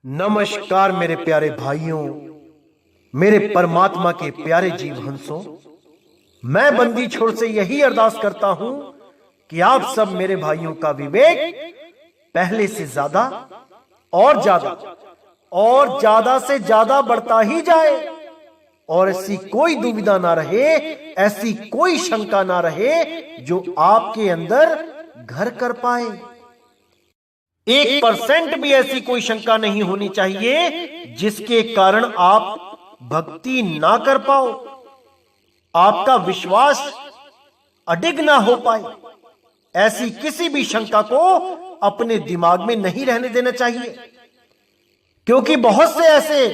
नमस्कार मेरे प्यारे भाइयों, मेरे परमात्मा के प्यारे जीव हंसों। मैं बंदी छोड़ से यही अरदास करता हूं कि आप सब मेरे भाइयों का विवेक पहले से ज्यादा और ज्यादा से ज्यादा बढ़ता ही जाए और ऐसी कोई दुविधा ना रहे, ऐसी कोई शंका ना रहे जो आपके अंदर घर कर पाए। 1% भी ऐसी कोई शंका नहीं होनी चाहिए जिसके कारण आप भक्ति ना कर पाओ, आपका विश्वास अडिग ना हो पाए। ऐसी किसी भी शंका को अपने दिमाग में नहीं रहने देना चाहिए, क्योंकि बहुत से ऐसे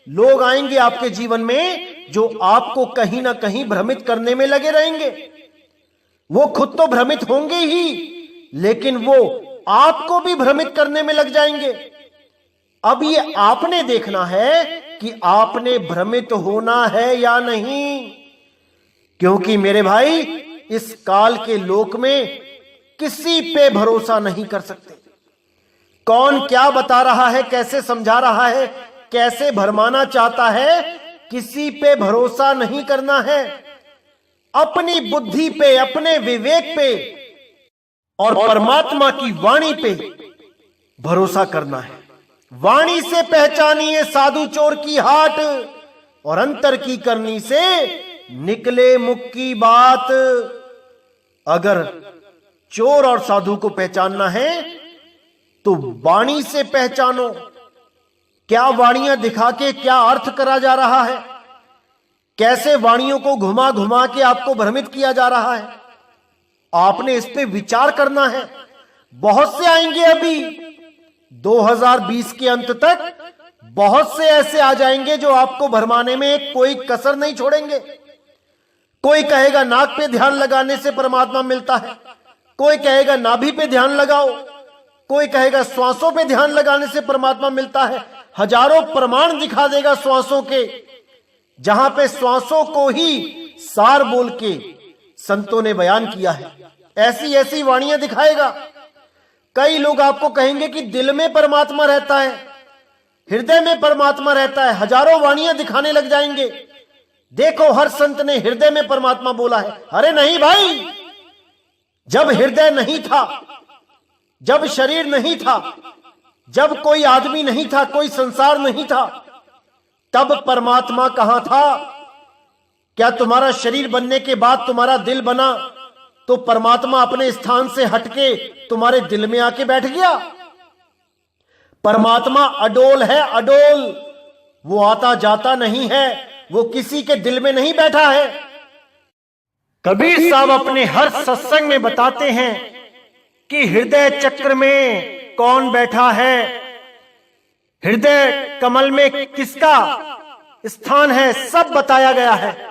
लोग आएंगे आपके जीवन में जो आपको कहीं ना कहीं भ्रमित करने में लगे रहेंगे। वो खुद तो भ्रमित होंगे ही, लेकिन वो आपको भी भ्रमित करने में लग जाएंगे। अब ये आपने देखना है कि आपने भ्रमित होना है या नहीं, क्योंकि मेरे भाई इस काल के लोक में किसी पे भरोसा नहीं कर सकते। कौन क्या बता रहा है, कैसे समझा रहा है, कैसे भरमाना चाहता है, किसी पे भरोसा नहीं करना है। अपनी बुद्धि पे, अपने विवेक पे और परमात्मा की वाणी पे भरोसा करना है। वाणी से पहचानिए साधु चोर की हाट, और अंतर की करनी से निकले मुख की बात। अगर चोर और साधु को पहचानना है तो वाणी से पहचानो। क्या वाणियां दिखा के क्या अर्थ करा जा रहा है, कैसे वाणियों को घुमा घुमा के आपको भ्रमित किया जा रहा है, आपने इस पे विचार करना है। बहुत से आएंगे अभी 2020 के अंत तक, बहुत से ऐसे आ जाएंगे जो आपको भरमाने में कोई कसर नहीं छोड़ेंगे। कोई कहेगा नाक पे ध्यान लगाने से परमात्मा मिलता है, कोई कहेगा नाभि पे ध्यान लगाओ, कोई कहेगा श्वासों पे ध्यान लगाने से परमात्मा मिलता है। हजारों प्रमाण दिखा देगा श्वासों के, जहां पे श्वासों को ही सार बोल के संतों ने बयान किया है। ऐसी ऐसी वाणियां दिखाएगा। कई लोग आपको कहेंगे कि दिल में परमात्मा रहता है, हृदय में परमात्मा रहता है। हजारों वाणियां दिखाने लग जाएंगे। देखो हर संत ने हृदय में परमात्मा बोला है। अरे नहीं भाई, जब हृदय नहीं था, जब शरीर नहीं था, जब कोई आदमी नहीं था, कोई संसार नहीं था, तब परमात्मा कहां था? क्या तुम्हारा शरीर बनने के बाद तुम्हारा दिल बना तो परमात्मा अपने स्थान से हटके तुम्हारे दिल में आके बैठ गया? परमात्मा अडोल है, अडोल। वो आता जाता नहीं है, वो किसी के दिल में नहीं बैठा है। कबीर साहब अपने हर सत्संग में बताते हैं कि हृदय चक्र में कौन बैठा है, हृदय कमल में किसका स्थान है, सब बताया गया है।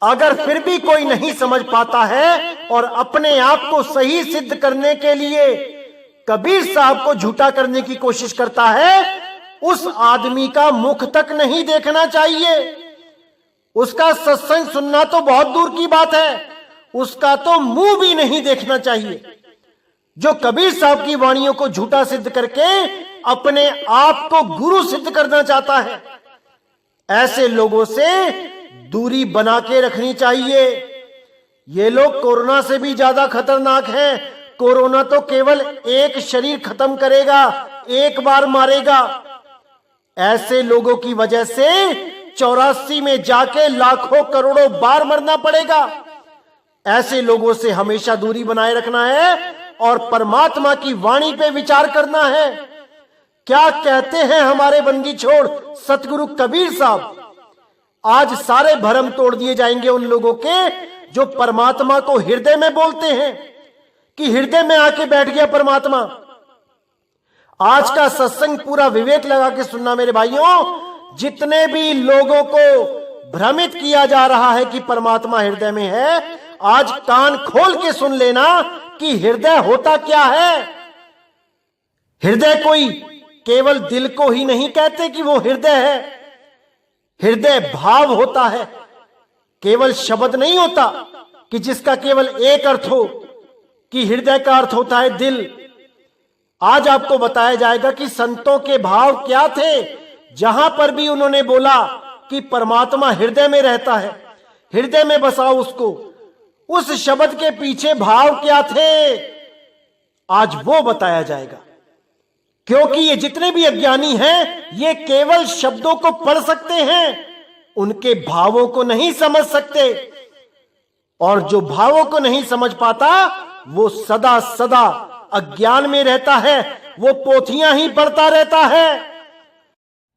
अगर फिर भी कोई नहीं समझ पाता है और अपने आप को सही सिद्ध करने के लिए कबीर साहब को झूठा करने की कोशिश करता है, उस आदमी का मुख तक नहीं देखना चाहिए। उसका सत्संग सुनना तो बहुत दूर की बात है, उसका तो मुंह भी नहीं देखना चाहिए। जो कबीर साहब की वाणियों को झूठा सिद्ध करके अपने आप को गुरु सिद्ध करना चाहता है, ऐसे लोगों से दूरी बना के रखनी चाहिए। ये लोग कोरोना से भी ज्यादा खतरनाक हैं। कोरोना तो केवल एक शरीर खत्म करेगा, एक बार मारेगा। ऐसे लोगों की वजह से 84 में जाके लाखों करोड़ों बार मरना पड़ेगा। ऐसे लोगों से हमेशा दूरी बनाए रखना है और परमात्मा की वाणी पे विचार करना है। क्या कहते हैं हमारे बंदी छोड़ सतगुरु कबीर साहब? आज सारे भरम तोड़ दिए जाएंगे उन लोगों के जो परमात्मा को हृदय में बोलते हैं कि हृदय में आके बैठ गया परमात्मा। आज का सत्संग पूरा विवेक लगा के सुनना मेरे भाइयों। जितने भी लोगों को भ्रमित किया जा रहा है कि परमात्मा हृदय में है, आज कान खोल के सुन लेना कि हृदय होता क्या है। हृदय कोई केवल दिल को ही नहीं कहते कि वो हृदय है। हृदय भाव होता है, केवल शब्द नहीं होता कि जिसका केवल एक अर्थ हो कि हृदय का अर्थ होता है दिल। आज आपको बताया जाएगा कि संतों के भाव क्या थे। जहां पर भी उन्होंने बोला कि परमात्मा हृदय में रहता है, हृदय में बसाओ उसको, उस शब्द के पीछे भाव क्या थे, आज वो बताया जाएगा। क्योंकि ये जितने भी अज्ञानी हैं, ये केवल शब्दों को पढ़ सकते हैं, उनके भावों को नहीं समझ सकते। और जो भावों को नहीं समझ पाता वो सदा सदा अज्ञान में रहता है, वो पोथियां ही पढ़ता रहता है।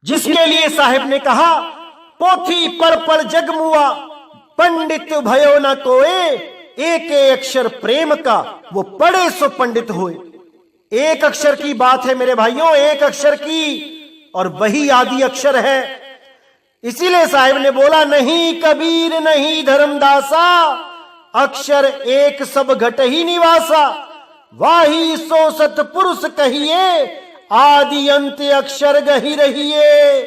जिसके लिए साहिब ने कहा, पोथी पर जगमुआ, पंडित भयो न कोए, एक अक्षर प्रेम का, वो पढ़े सो पंडित होए। एक अक्षर की बात है मेरे भाइयों, एक अक्षर की, और वही आदि अक्षर है। इसीलिए साहिब ने बोला, नहीं कबीर नहीं धर्मदासा, अक्षर एक सब घट ही निवासा, वाही सो सतपुरुष कहिए, आदि अंत अक्षर गही रहिए।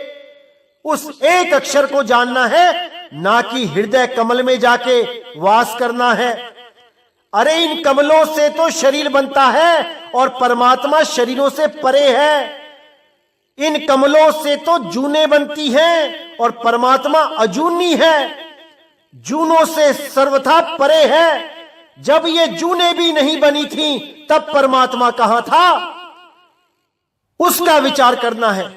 उस एक अक्षर को जानना है, ना कि हृदय कमल में जाके वास करना है। अरे इन कमलों से तो शरीर बनता है और परमात्मा शरीरों से परे है। इन कमलों से तो जूने बनती हैं और परमात्मा अजूनी है, जूनों से सर्वथा परे है। जब ये जूने भी नहीं बनी थी तब परमात्मा कहां था, उसका विचार करना है।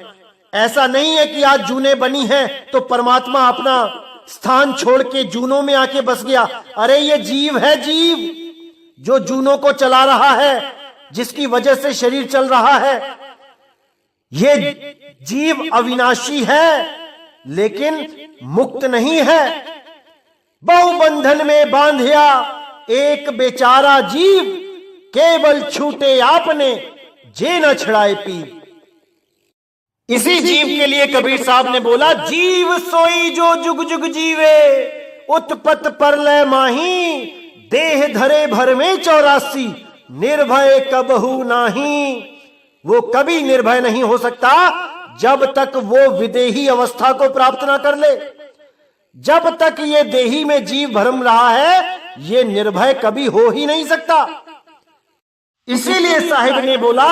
ऐसा नहीं है कि आज जूने बनी है तो परमात्मा अपना स्थान छोड़ के जूनों में आके बस गया। अरे ये जीव है, जीव जो जूनों को चला रहा है, जिसकी वजह से शरीर चल रहा है। ये जीव अविनाशी है लेकिन मुक्त नहीं है। बहुबंधन में बांधिया एक बेचारा जीव, केवल छूटे आपने जे न छड़ाए पीर। इसी जीव के लिए कबीर साहब ने बोला, जीव सोई जो जुग जुग जीवे, उत्पत परलय माही, देह धरे भर में 84, निर्भय कबहू नाही। वो कभी निर्भय नहीं हो सकता जब तक वो विदेही अवस्था को प्राप्त ना कर ले। जब तक ये देही में जीव भरम रहा है, ये निर्भय कभी हो ही नहीं सकता। इसीलिए साहिब ने बोला,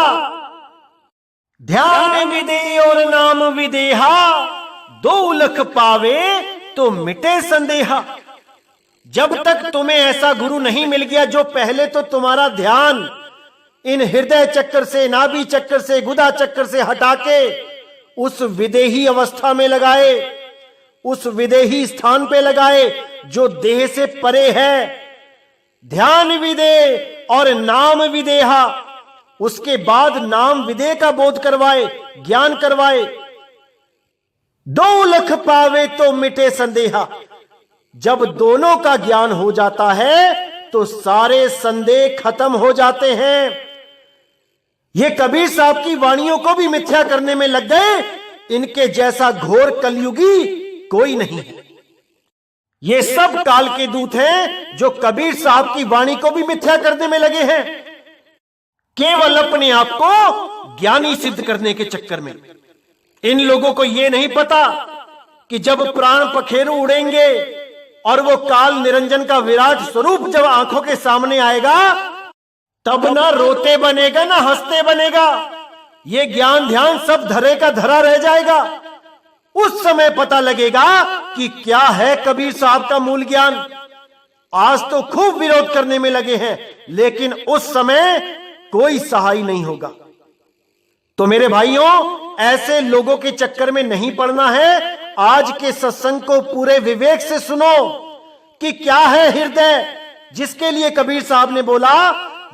ध्यान विदे और नाम विदेहा, 2 लख पावे तो मिटे संदेहा। जब तक तुम्हें ऐसा गुरु नहीं मिल गया जो पहले तो तुम्हारा ध्यान इन हृदय चक्कर से, नाभि चक्कर से, गुदा चक्कर से हटा के उस विदेही अवस्था में लगाए, उस विदेही स्थान पे लगाए जो देह से परे है। ध्यान विदे और नाम विदेहा, उसके बाद नाम विदे का बोध करवाए, ज्ञान करवाए। 2 लख पावे तो मिटे संदेहा। जब दोनों का ज्ञान हो जाता है तो सारे संदेह खत्म हो जाते हैं। ये कबीर साहब की वाणियों को भी मिथ्या करने में लग गए। इनके जैसा घोर कलयुगी कोई नहीं है। ये सब काल के दूत हैं जो कबीर साहब की वाणी को भी मिथ्या करने में लगे हैं, केवल अपने आप को ज्ञानी सिद्ध करने के चक्कर में। इन लोगों को यह नहीं पता कि जब प्राण पखेरु उड़ेंगे और वो काल निरंजन का विराट स्वरूप जब आंखों के सामने आएगा, तब ना रोते बनेगा ना हंसते बनेगा। ये ज्ञान ध्यान सब धरे का धरा रह जाएगा। उस समय पता लगेगा कि क्या है कबीर साहब का मूल ज्ञान। आज तो खूब विरोध करने में लगे हैं, लेकिन उस समय कोई सहाय नहीं होगा। तो मेरे भाइयों, ऐसे लोगों के चक्कर में नहीं पड़ना है। आज के सत्संग को पूरे विवेक से सुनो कि क्या है हृदय, जिसके लिए कबीर साहब ने बोला,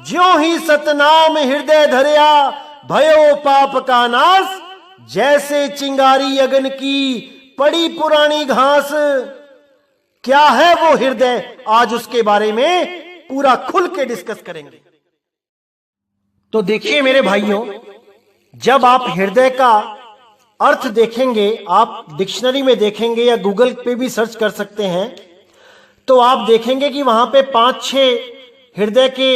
ज्यों ही सतनाम हृदय धरिया, भयो पाप का नाश, जैसे चिंगारी अगन की पड़ी पुरानी घास। क्या है वो हृदय, आज उसके बारे में पूरा खुल के डिस्कस करेंगे। तो देखिए मेरे भाइयों, जब आप हृदय का अर्थ देखेंगे, आप डिक्शनरी में देखेंगे या गूगल पे भी सर्च कर सकते हैं, तो आप देखेंगे कि वहां पे 5-6 हृदय के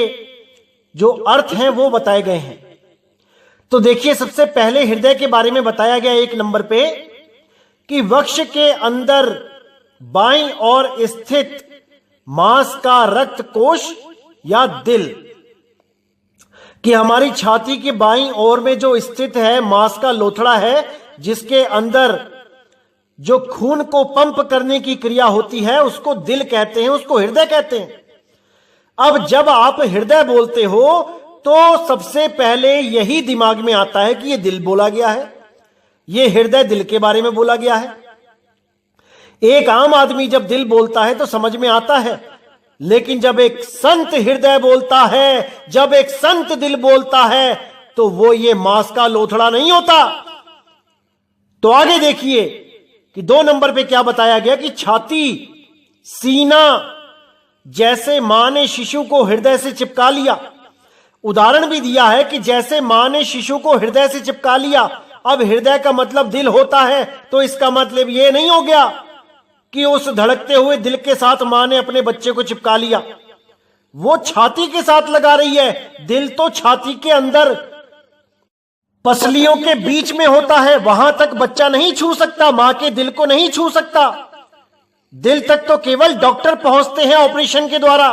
जो अर्थ हैं वो बताए गए हैं। तो देखिए, सबसे पहले हृदय के बारे में बताया गया 1 नंबर पे कि वक्ष के अंदर बाईं ओर स्थित मांस का रक्त कोश या दिल। कि हमारी छाती के बाईं ओर में जो स्थित है मांस का लोथड़ा है, जिसके अंदर जो खून को पंप करने की क्रिया होती है, उसको दिल कहते हैं, उसको हृदय कहते हैं। अब जब आप हृदय बोलते हो तो सबसे पहले यही दिमाग में आता है कि यह दिल बोला गया है, यह हृदय दिल के बारे में बोला गया है। एक आम आदमी जब दिल बोलता है तो समझ में आता है, लेकिन जब एक संत हृदय बोलता है, जब एक संत दिल बोलता है, तो वो ये मांस का लोथड़ा नहीं होता। तो आगे देखिए कि 2 नंबर पे क्या बताया गया कि छाती, सीना, जैसे मां ने शिशु को हृदय से चिपका लिया। उदाहरण भी दिया है कि जैसे मां ने शिशु को हृदय से चिपका लिया। अब हृदय का मतलब दिल होता है, तो इसका मतलब यह नहीं हो गया कि उस धड़कते हुए दिल के साथ मां ने अपने बच्चे को चिपका लिया। वो छाती के साथ लगा रही है, दिल तो छाती के अंदर पसलियों के बीच में होता है, वहां तक बच्चा नहीं छू सकता, मां के दिल को नहीं छू सकता। दिल तक तो केवल डॉक्टर पहुंचते हैं ऑपरेशन के द्वारा।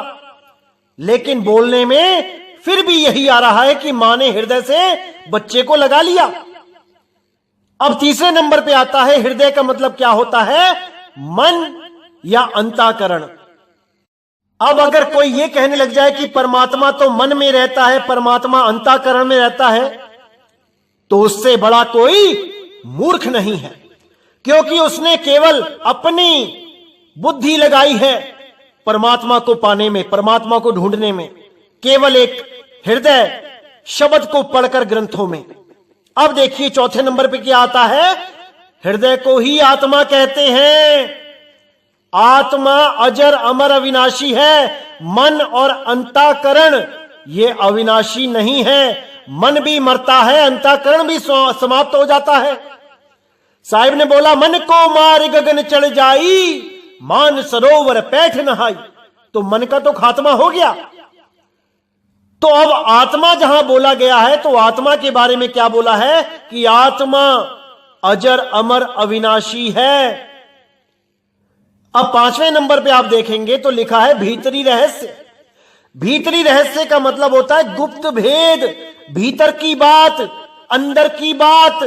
लेकिन बोलने में फिर भी यही आ रहा है कि मां ने हृदय से बच्चे को लगा लिया। अब तीसरे नंबर पे आता है हृदय का मतलब क्या होता है, मन या अंतःकरण। अब अगर कोई ये कहने लग जाए कि परमात्मा तो मन में रहता है, परमात्मा अंतःकरण में रहता है, तो उससे बड़ा कोई मूर्ख नहीं है, क्योंकि उसने केवल अपनी बुद्धि लगाई है परमात्मा को पाने में, परमात्मा को ढूंढने में, केवल एक हृदय शब्द को पढ़कर ग्रंथों में। अब देखिए चौथे नंबर पे क्या आता है, हृदय को ही आत्मा कहते हैं। आत्मा अजर अमर अविनाशी है, मन और अंतःकरण ये अविनाशी नहीं है। मन भी मरता है, अंतःकरण भी समाप्त हो जाता है। साहिब ने बोला मन को मार गगन चढ़ जाई, मान सरोवर पैठ नहाई। तो मन का तो खात्मा हो गया। तो अब आत्मा जहां बोला गया है, तो आत्मा के बारे में क्या बोला है कि आत्मा अजर अमर अविनाशी है। अब 5वें नंबर पे आप देखेंगे तो लिखा है भीतरी रहस्य। भीतरी रहस्य का मतलब होता है गुप्त भेद, भीतर की बात, अंदर की बात।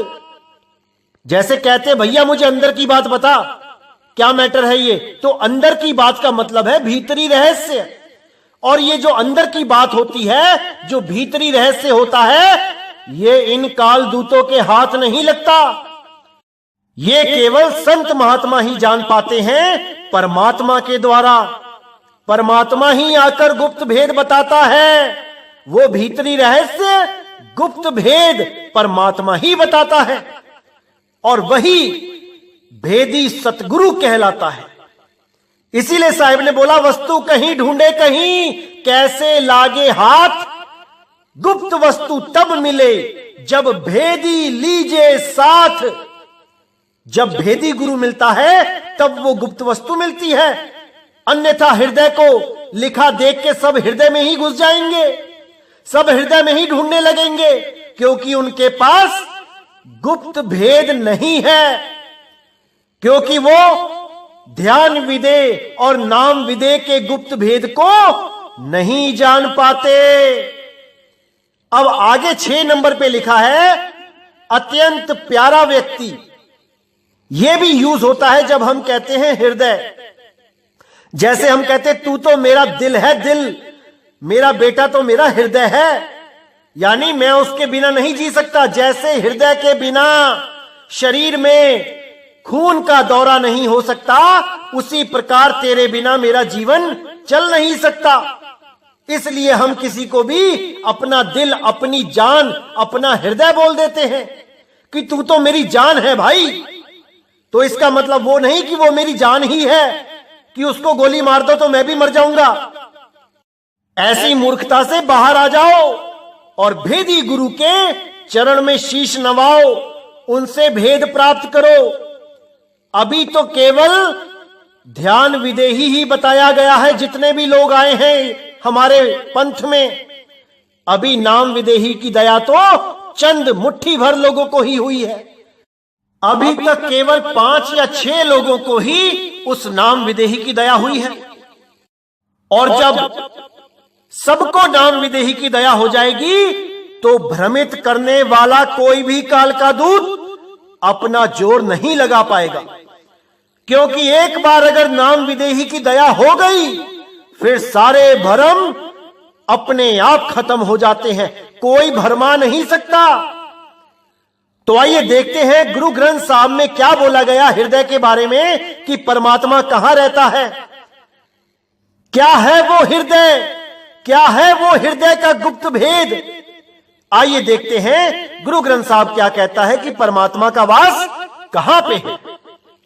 जैसे कहते भैया मुझे अंदर की बात बता, क्या मैटर है ये, तो अंदर की बात का मतलब है भीतरी रहस्य। और ये जो अंदर की बात होती है, जो भीतरी रहस्य होता है, ये इन काल दूतों के हाथ नहीं लगता। ये केवल संत महात्मा ही जान पाते हैं परमात्मा के द्वारा। परमात्मा ही आकर गुप्त भेद बताता है। वो भीतरी रहस्य, गुप्त भेद परमात्मा ही बताता है, और वही भेदी सतगुरु कहलाता है। इसीलिए साहिब ने बोला वस्तु कहीं ढूंढे कहीं, कैसे लागे हाथ, गुप्त वस्तु तब मिले जब भेदी लीजे साथ। जब भेदी गुरु मिलता है तब वो गुप्त वस्तु मिलती है, अन्यथा हृदय को लिखा देख के सब हृदय में ही घुस जाएंगे, सब हृदय में ही ढूंढने लगेंगे, क्योंकि उनके पास गुप्त भेद नहीं है, क्योंकि वो ध्यान विदे और नाम विदे के गुप्त भेद को नहीं जान पाते। अब आगे 6 नंबर पे लिखा है अत्यंत प्यारा व्यक्ति। यह भी यूज होता है जब हम कहते हैं हृदय। जैसे हम कहते तू तो मेरा दिल है, दिल, मेरा बेटा तो मेरा हृदय है, यानी मैं उसके बिना नहीं जी सकता। जैसे हृदय के बिना शरीर में खून का दौरा नहीं हो सकता, उसी प्रकार तेरे बिना मेरा जीवन चल नहीं सकता। इसलिए हम किसी को भी अपना दिल, अपनी जान, अपना हृदय बोल देते हैं कि तू तो मेरी जान है भाई। तो इसका मतलब वो नहीं कि वो मेरी जान ही है, कि उसको गोली मार दो तो मैं भी मर जाऊंगा। ऐसी मूर्खता से बाहर आ जाओ और भेदी गुरु के चरण में शीश नवाओ, उनसे भेद प्राप्त करो। अभी तो केवल ध्यान विदेही ही बताया गया है। जितने भी लोग आए हैं हमारे पंथ में, अभी नाम विदेही की दया तो चंद मुट्ठी भर लोगों को ही हुई है। अभी तक केवल 5 या 6 लोगों को ही उस नाम विदेही की दया हुई है। और जब सबको नाम विदेही की दया हो जाएगी तो भ्रमित करने वाला कोई भी काल का दूत अपना जोर नहीं लगा पाएगा, क्योंकि एक बार अगर नाम विदेही की दया हो गई फिर सारे भ्रम अपने आप खत्म हो जाते हैं, कोई भरमा नहीं सकता। तो आइए देखते हैं गुरु ग्रंथ साहब में क्या बोला गया हृदय के बारे में कि परमात्मा कहां रहता है, क्या है वो हृदय, क्या है वो हृदय का गुप्त भेद। आइए देखते हैं गुरु ग्रंथ साहब क्या कहता है कि परमात्मा का वास कहां पे है,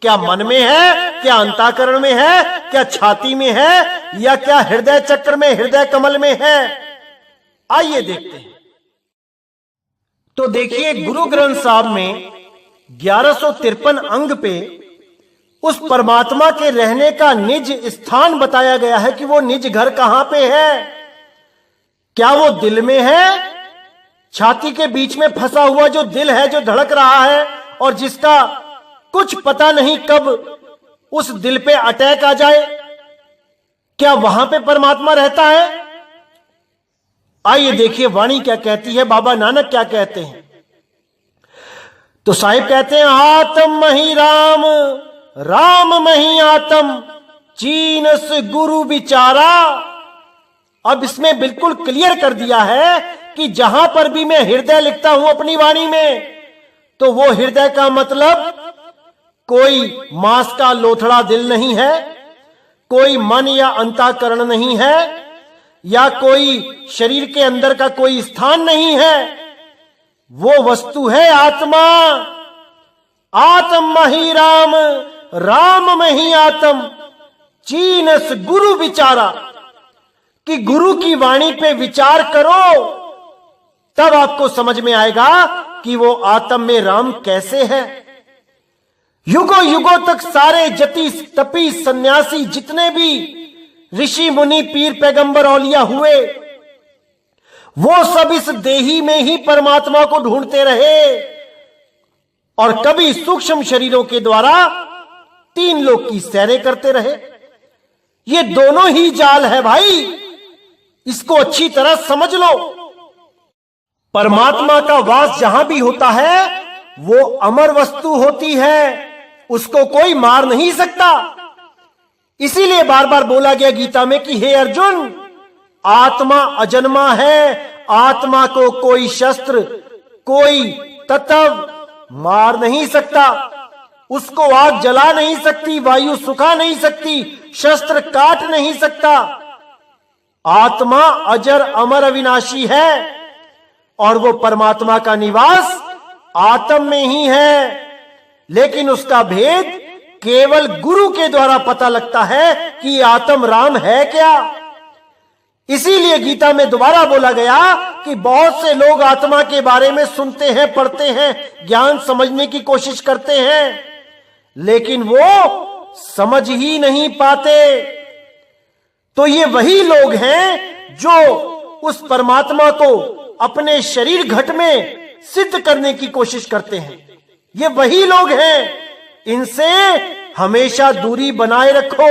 क्या मन में है, क्या अंतःकरण में है, क्या छाती में है, या क्या हृदय चक्र में, हृदय कमल में है। आइए देखते हैं। तो देखिए गुरु ग्रंथ साहब में 1153 अंग पे उस परमात्मा के रहने का निज स्थान बताया गया है कि वो निज घर कहां पे है। क्या वो दिल में है, छाती के बीच में फंसा हुआ जो दिल है जो धड़क रहा है और जिसका कुछ पता नहीं कब उस दिल पे अटैक आ जाए, क्या वहां पे परमात्मा रहता है। आइए देखिए वाणी क्या कहती है, बाबा नानक क्या कहते हैं। तो साहिब कहते हैं आत्म मही राम, राम मही आत्म, चीनस गुरु विचारा। अब इसमें बिल्कुल क्लियर कर दिया है कि जहां पर भी मैं हृदय लिखता हूं अपनी वाणी में, तो वो हृदय का मतलब कोई मांस का लोथड़ा दिल नहीं है, कोई मन या अंतःकरण नहीं है, या कोई शरीर के अंदर का कोई स्थान नहीं है, वो वस्तु है आत्मा। आत्म मही राम, राम मही आत्म, चीनस गुरु विचारा। कि गुरु की वाणी पे विचार करो, तब आपको समझ में आएगा कि वो आत्म में राम कैसे है। युगों युगों तक सारे जति तपी सन्यासी जितने भी ऋषि मुनि पीर पैगंबर औलिया हुए, वो सब इस देही में ही परमात्मा को ढूंढते रहे और कभी सूक्ष्म शरीरों के द्वारा 3 लोक की सैरें करते रहे। ये दोनों ही जाल है भाई, इसको अच्छी तरह समझ लो। परमात्मा का वास जहां भी होता है वो अमर वस्तु होती है, उसको कोई मार नहीं सकता। इसीलिए बार बार बोला गया गीता में कि हे अर्जुन, आत्मा अजन्मा है, आत्मा को कोई शस्त्र, कोई तत्व मार नहीं सकता, उसको आग जला नहीं सकती, वायु सुखा नहीं सकती, शस्त्र काट नहीं सकता। आत्मा अजर अमर अविनाशी है और वो परमात्मा का निवास आत्म में ही है, लेकिन उसका भेद केवल गुरु के द्वारा पता लगता है कि आत्म राम है क्या। इसीलिए गीता में दोबारा बोला गया कि बहुत से लोग आत्मा के बारे में सुनते हैं, पढ़ते हैं, ज्ञान समझने की कोशिश करते हैं, लेकिन वो समझ ही नहीं पाते। तो ये वही लोग हैं जो उस परमात्मा को अपने शरीर घट में सिद्ध करने की कोशिश करते हैं। ये वही लोग हैं, इनसे हमेशा दूरी बनाए रखो,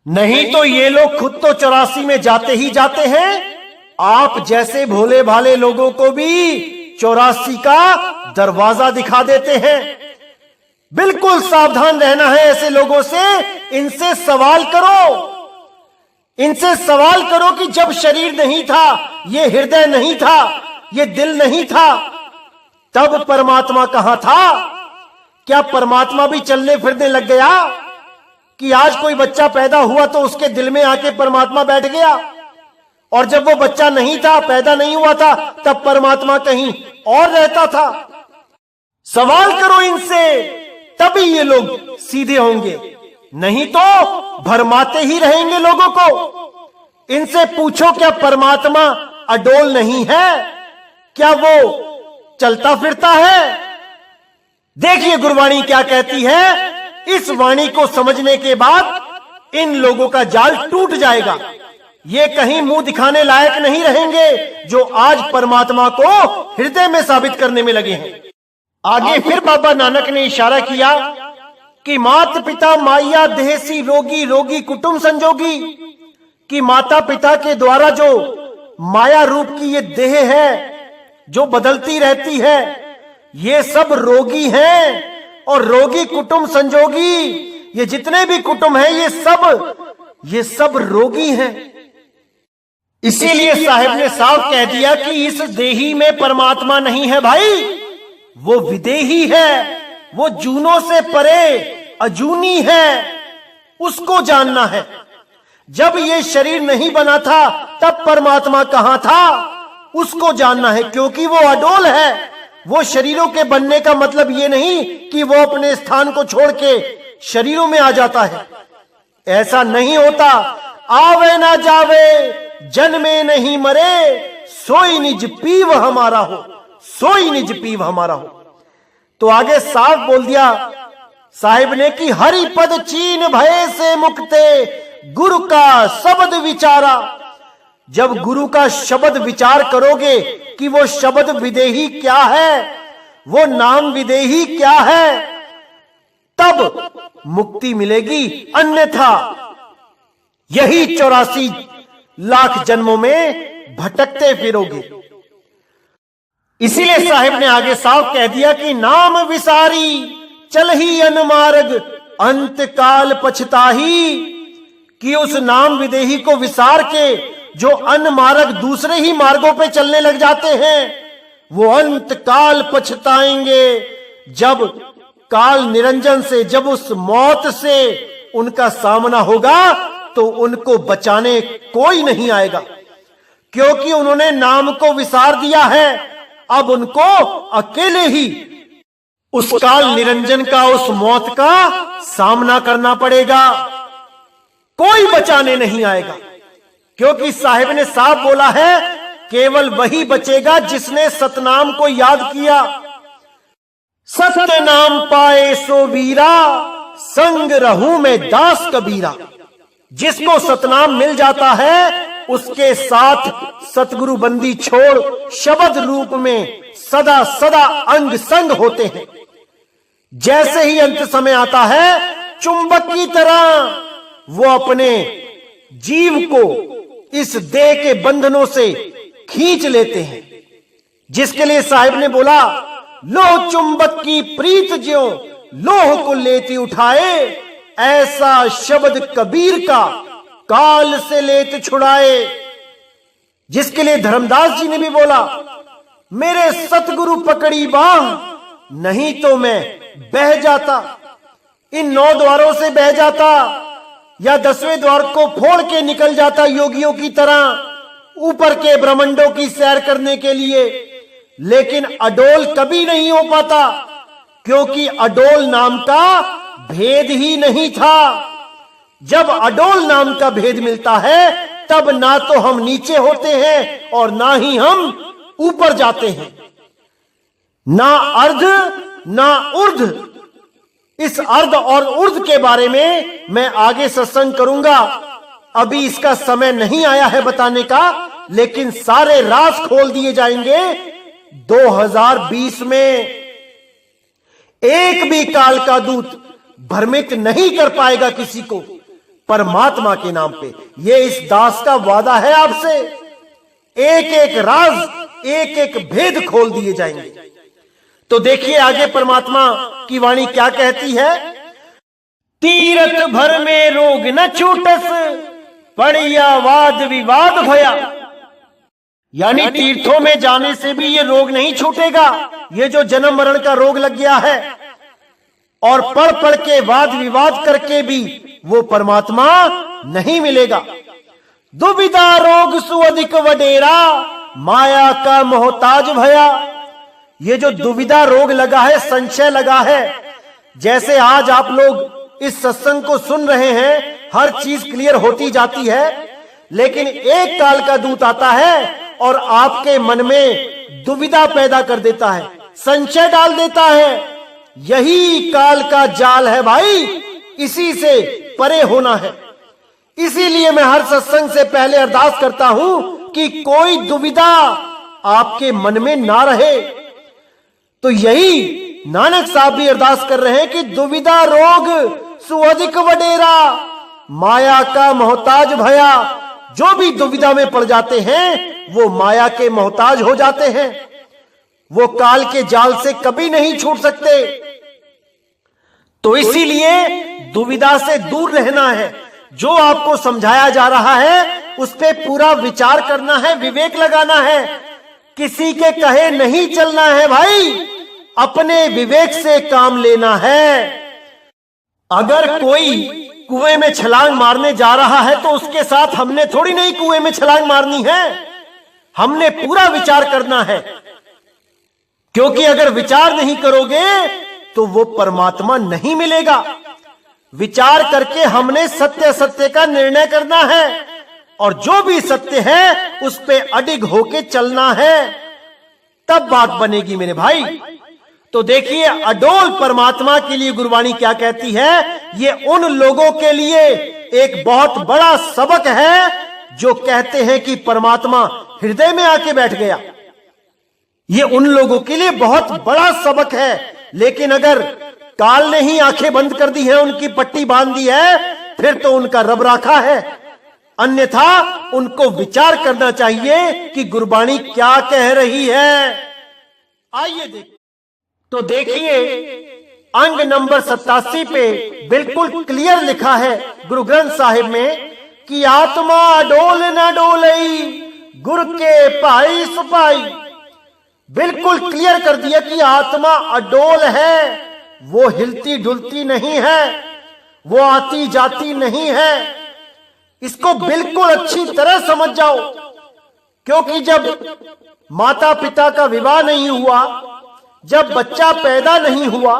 नहीं तो ये लोग खुद तो 84 में जाते ही जाते हैं, आप जैसे भोले भाले लोगों को भी 84 का दरवाजा दिखा देते हैं। बिल्कुल सावधान रहना है ऐसे लोगों से। इनसे सवाल करो, इनसे सवाल करो कि जब शरीर नहीं था, ये हृदय नहीं था, ये दिल नहीं था, तब परमात्मा कहां था। क्या परमात्मा भी चलने फिरने लग गया कि आज कोई बच्चा पैदा हुआ तो उसके दिल में आके परमात्मा बैठ गया, और जब वो बच्चा नहीं था, पैदा नहीं हुआ था, तब परमात्मा कहीं और रहता था। सवाल करो इनसे, तभी ये लोग सीधे होंगे, नहीं तो भरमाते ही रहेंगे लोगों को। इनसे पूछो क्या परमात्मा अडोल नहीं है, क्या वो चलता फिरता है। देखिए गुरबाणी क्या कहती है, इस वाणी को समझने के बाद इन लोगों का जाल टूट जाएगा। ये कहीं मुंह दिखाने लायक नहीं रहेंगे जो आज परमात्मा को हृदय में साबित करने में लगे हैं। आगे फिर बाबा नानक ने इशारा किया कि माता पिता माया देहसी रोगी, रोगी कुटुंब संजोगी, कि माता पिता के द्वारा जो माया रूप की ये देह है जो बदलती रहती है, ये सब रोगी हैं। और रोगी कुटुंब संजोगी, ये जितने भी कुटुंब हैं ये सब रोगी हैं। इसीलिए साहिब ने साफ कह दिया कि इस देही में परमात्मा नहीं है भाई, वो विदेही है, वो जूनों से परे अजूनी है, उसको जानना है। जब ये शरीर नहीं बना था तब परमात्मा कहां था, उसको जानना है, क्योंकि वो अडोल है। वो शरीरों के बनने का मतलब ये नहीं कि वो अपने स्थान को छोड़ के शरीरों में आ जाता है, ऐसा नहीं होता। आवे ना जावे, जन्मे नहीं मरे, सोई निज पीव हमारा हो, सोई निज पीव हमारा हो। तो आगे साफ बोल दिया साहिब ने कि हरि पद चीन भय से मुक्ते, गुरु का शब्द विचारा। जब गुरु का शब्द विचार करोगे कि वो शब्द विदेही क्या है, वो नाम विदेही क्या है, तब मुक्ति मिलेगी। अन्यथा यही 84 लाख जन्मों में भटकते फिरोगे। इसीलिए साहिब ने आगे साफ कह दिया कि नाम विसारी चल ही अनमार्ग, अंत काल पछताही। कि उस नाम विदेही को विसार के जो अनमार्ग दूसरे ही मार्गों पे चलने लग जाते हैं, वो अंत काल पछताएंगे। जब काल निरंजन से, जब उस मौत से उनका सामना होगा तो उनको बचाने कोई नहीं आएगा, क्योंकि उन्होंने नाम को विसार दिया है। अब उनको अकेले ही उस काल निरंजन का, उस मौत का सामना करना पड़ेगा, कोई बचाने नहीं आएगा। क्योंकि साहिब ने साफ बोला है केवल वही बचेगा जिसने सतनाम को याद किया। सत्य नाम पाए सो वीरा, संग रहूं मैं दास कबीरा। जिसको सतनाम मिल जाता है उसके साथ सतगुरु बंदी छोड़ शब्द रूप में सदा सदा अंग संग होते हैं। जैसे ही अंत समय आता है, चुंबक की तरह वो अपने जीव को इस देह के बंधनों से खींच लेते हैं। जिसके लिए साहिब ने बोला, लोह चुंबक की प्रीत ज्यों लोह को लेती उठाए, ऐसा शब्द कबीर का काल से लेत छुड़ाए। जिसके लिए धर्मदास जी ने भी बोला, मेरे सतगुरु पकड़ी बाह, नहीं तो मैं बह जाता, इन 9 द्वारों से बह जाता, या 10वें द्वार को फोड़ के निकल जाता योगियों की तरह ऊपर के ब्रह्मांडों की सैर करने के लिए। लेकिन अडोल कभी नहीं हो पाता, क्योंकि अडोल नाम का भेद ही नहीं था। जब अडोल नाम का भेद मिलता है तब ना तो हम नीचे होते हैं और ना ही हम ऊपर जाते हैं, ना अर्ध ना ऊर्ध्व। इस अर्ध और ऊर्ध्व के बारे में मैं आगे सत्संग करूंगा, अभी इसका समय नहीं आया है बताने का, लेकिन सारे राज खोल दिए जाएंगे 2020 में। एक भी काल का दूत भ्रमित नहीं कर पाएगा किसी को परमात्मा के नाम पे। ये इस दास का वादा है आपसे। एक एक राज, एक एक भेद खोल दिए जाएंगे। तो देखिए आगे परमात्मा की वाणी क्या कहती है। तीरथ भर में रोग न छूटस, पड़िया वाद विवाद भया। यानी तीर्थों में जाने से भी ये रोग नहीं छूटेगा, ये जो जन्म मरण का रोग लग गया है, और पढ़ पढ़ के वाद विवाद करके भी वो परमात्मा नहीं मिलेगा। दुविधा रोग सुअधिक वडेरा, माया का मोहताज भया। ये जो दुविधा रोग लगा है, संशय लगा है, जैसे आज आप लोग इस सत्संग को सुन रहे हैं, हर चीज क्लियर होती जाती है, लेकिन एक काल का दूत आता है और आपके मन में दुविधा पैदा कर देता है, संशय डाल देता है। यही काल का जाल है भाई, इसी से परे होना है। इसीलिए मैं हर सत्संग से पहले अरदास करता हूं कि कोई दुविधा आपके मन में ना रहे। तो यही नानक साहब भी अरदास कर रहे हैं कि दुविधा रोग सुअधिक वडेरा, माया का मोहताज भया। जो भी दुविधा में पड़ जाते हैं वो माया के मोहताज हो जाते हैं। वो काल के जाल से कभी नहीं छूट सकते। तो इसीलिए दुविधा से दूर रहना है। जो आपको समझाया जा रहा है उस पे पूरा विचार करना है, विवेक लगाना है। किसी के कहे नहीं चलना है भाई, अपने विवेक से काम लेना है। अगर कोई कुएं में छलांग मारने जा रहा है तो उसके साथ हमने थोड़ी नहीं कुएं में छलांग मारनी है, हमने पूरा विचार करना है। क्योंकि अगर विचार नहीं करोगे तो वो परमात्मा नहीं मिलेगा। विचार करके हमने सत्य सत्य का निर्णय करना है और जो भी सत्य है उस पे अडिग होके चलना है, तब बात बनेगी मेरे भाई। तो देखिए अडोल परमात्मा के लिए गुरबाणी क्या कहती है। ये उन लोगों के लिए एक बहुत बड़ा सबक है जो कहते हैं कि परमात्मा हृदय में आके बैठ गया। ये उन लोगों के लिए बहुत बड़ा सबक है। लेकिन अगर काल ने ही आंखें बंद कर दी है, उनकी पट्टी बांध दी है, फिर तो उनका रब राखा है। अन्यथा उनको विचार करना चाहिए कि गुरबाणी क्या कह रही है। आइए देख। तो देखिए अंग नंबर 87 पे बिल्कुल क्लियर लिखा है गुरु ग्रंथ साहिब में कि आत्मा डोल न डोलई गुर के पाई सुपाई। बिल्कुल क्लियर कर दिया कि आत्मा अडोल है, वो हिलती डुलती नहीं है, वो आती जाती नहीं है। इसको बिल्कुल अच्छी तरह समझ जाओ। क्योंकि जब माता पिता का विवाह नहीं हुआ, जब बच्चा पैदा नहीं हुआ,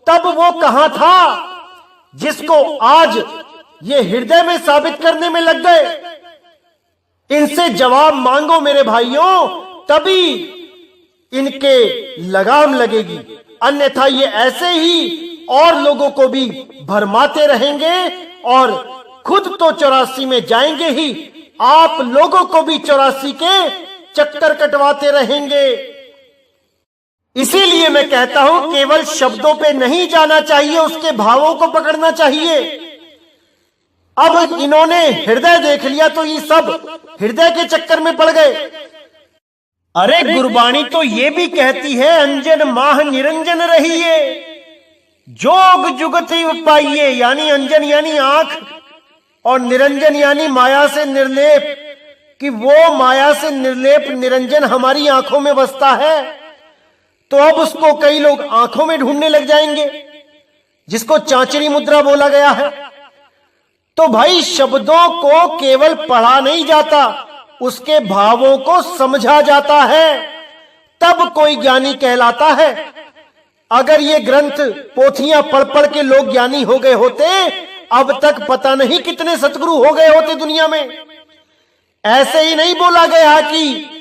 तब वो कहां था जिसको आज ये हृदय में साबित करने में लग गए। इनसे जवाब मांगो मेरे भाइयों, तभी इनके लगाम लगेगी। अन्यथा ये ऐसे ही और लोगों को भी भरमाते रहेंगे और खुद तो 84 में जाएंगे ही, आप लोगों को भी 84 के चक्कर कटवाते रहेंगे। इसीलिए मैं कहता हूं केवल शब्दों पे नहीं जाना चाहिए, उसके भावों को पकड़ना चाहिए। अब इन्होंने हृदय देख लिया तो ये सब हृदय के चक्कर में पड़ गए। अरे गुरबाणी तो ये भी कहती है अंजन माह निरंजन रहिए जोग जुगति पाइए। यानी अंजन यानी आंख और निरंजन यानी माया से निर्लेप, कि वो माया से निर्लेप निरंजन हमारी आंखों में बसता है। तो अब उसको कई लोग आंखों में ढूंढने लग जाएंगे, जिसको चांचरी मुद्रा बोला गया है। तो भाई शब्दों को केवल पढ़ा नहीं जाता, उसके भावों को समझा जाता है, तब कोई ज्ञानी कहलाता है। अगर ये ग्रंथ पोथियां पढ़ पढ़ के लोग ज्ञानी हो गए होते, अब तक पता नहीं कितने सतगुरु हो गए होते दुनिया में। ऐसे ही नहीं बोला गया कि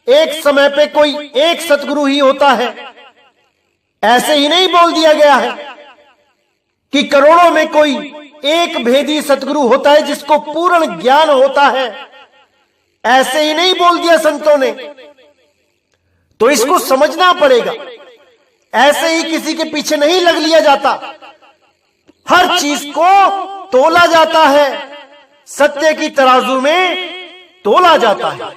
एक समय पे कोई एक सतगुरु ही होता है। ऐसे ही नहीं बोल दिया गया है कि करोड़ों में कोई एक भेदी सतगुरु होता है जिसको पूर्ण ज्ञान होता है। ऐसे ही नहीं बोल दिया संतों ने। तो इसको समझना पड़ेगा। ऐसे ही किसी के पीछे नहीं लग लिया जाता, हर चीज को तोला जाता है, सत्य की तराजू में तोला जाता है।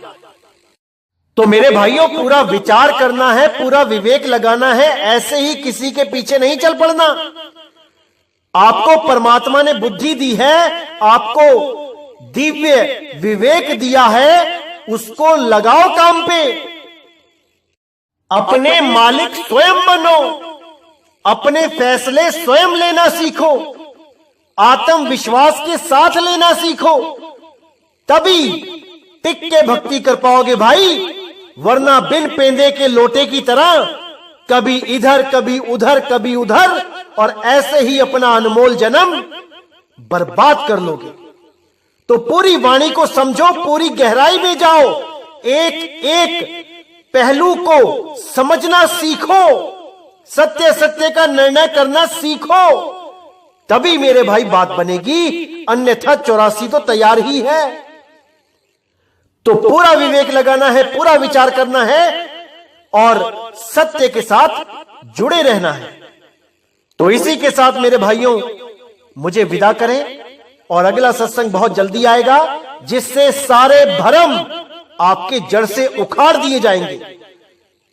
तो मेरे भाइयों पूरा विचार करना है, पूरा विवेक लगाना है, ऐसे ही किसी के पीछे नहीं चल पड़ना। आपको परमात्मा ने बुद्धि दी है, आपको दिव्य विवेक दिया है, उसको लगाओ काम पे। अपने मालिक स्वयं बनो, अपने फैसले स्वयं लेना सीखो, आत्मविश्वास के साथ लेना सीखो, तभी टिक के भक्ति कर पाओगे भाई। वरना बिन पेंदे के लोटे की तरह कभी इधर कभी उधर कभी उधर, और ऐसे ही अपना अनमोल जन्म बर्बाद कर लोगे। तो पूरी वाणी को समझो, पूरी गहराई में जाओ, एक एक पहलू को समझना सीखो, सत्य सत्य का निर्णय करना सीखो, तभी मेरे भाई बात बनेगी। अन्यथा 84 तो तैयार ही है। तो पूरा विवेक लगाना है, पूरा विचार करना है और सत्य के साथ जुड़े रहना है। तो इसी के साथ मेरे भाइयों मुझे विदा करें, और अगला सत्संग बहुत जल्दी आएगा। जिससे सारे भरम आपके जड़ से उखाड़ दिए जाएंगे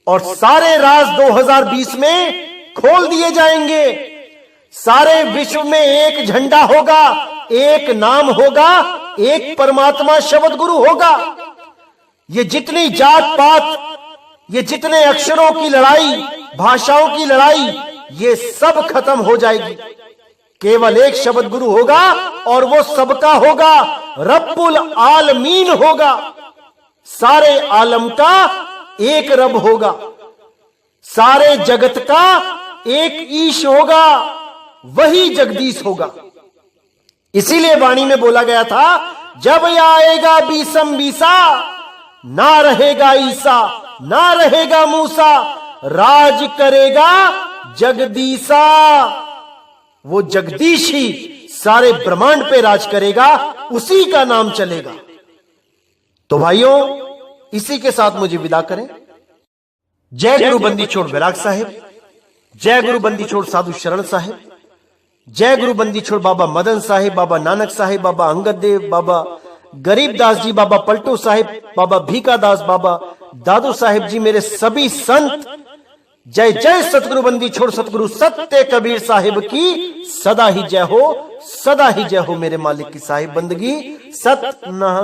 और सारे राज 2020 में खोल दिए जाएंगे। सारे विश्व में एक झंडा होगा, एक नाम होगा, एक परमात्मा शब्द गुरु होगा। ये जितनी जात पात, ये जितने अक्षरों की लड़ाई, भाषाओं की लड़ाई, ये सब खत्म हो जाएगी। केवल एक शब्द गुरु होगा और वो सबका होगा, रब्बुल आलमीन होगा। सारे आलम का एक रब होगा, सारे जगत का एक ईश होगा, वही जगदीश होगा। इसीलिए वाणी में बोला गया था, जब आएगा बीसम बीसा, ना रहेगा ईसा, ना रहेगा मूसा, राज करेगा जगदीशा। वो जगदीश ही सारे ब्रह्मांड पे राज करेगा, उसी का नाम चलेगा। तो भाइयों, इसी के साथ मुझे विदा करें। जय गुरु बंदी छोड़ विराग साहिब, जय गुरु बंदी छोड़ साधु शरण साहिब, जय गुरु बंदी छोड़ बाबा मदन साहिब, बाबा नानक साहिब, बाबा अंगद देव, बाबा गरीबदास जी, बाबा पलटू साहिब, बाबा भीकादास, बाबा दादू साहिब जी, मेरे सभी संत। जय जय सतगुरु बंदी छोड़ सतगुरु सत्य कबीर साहिब की सदा ही जय हो, सदा ही जय हो। मेरे मालिक की साहिब बंदगी सत ना।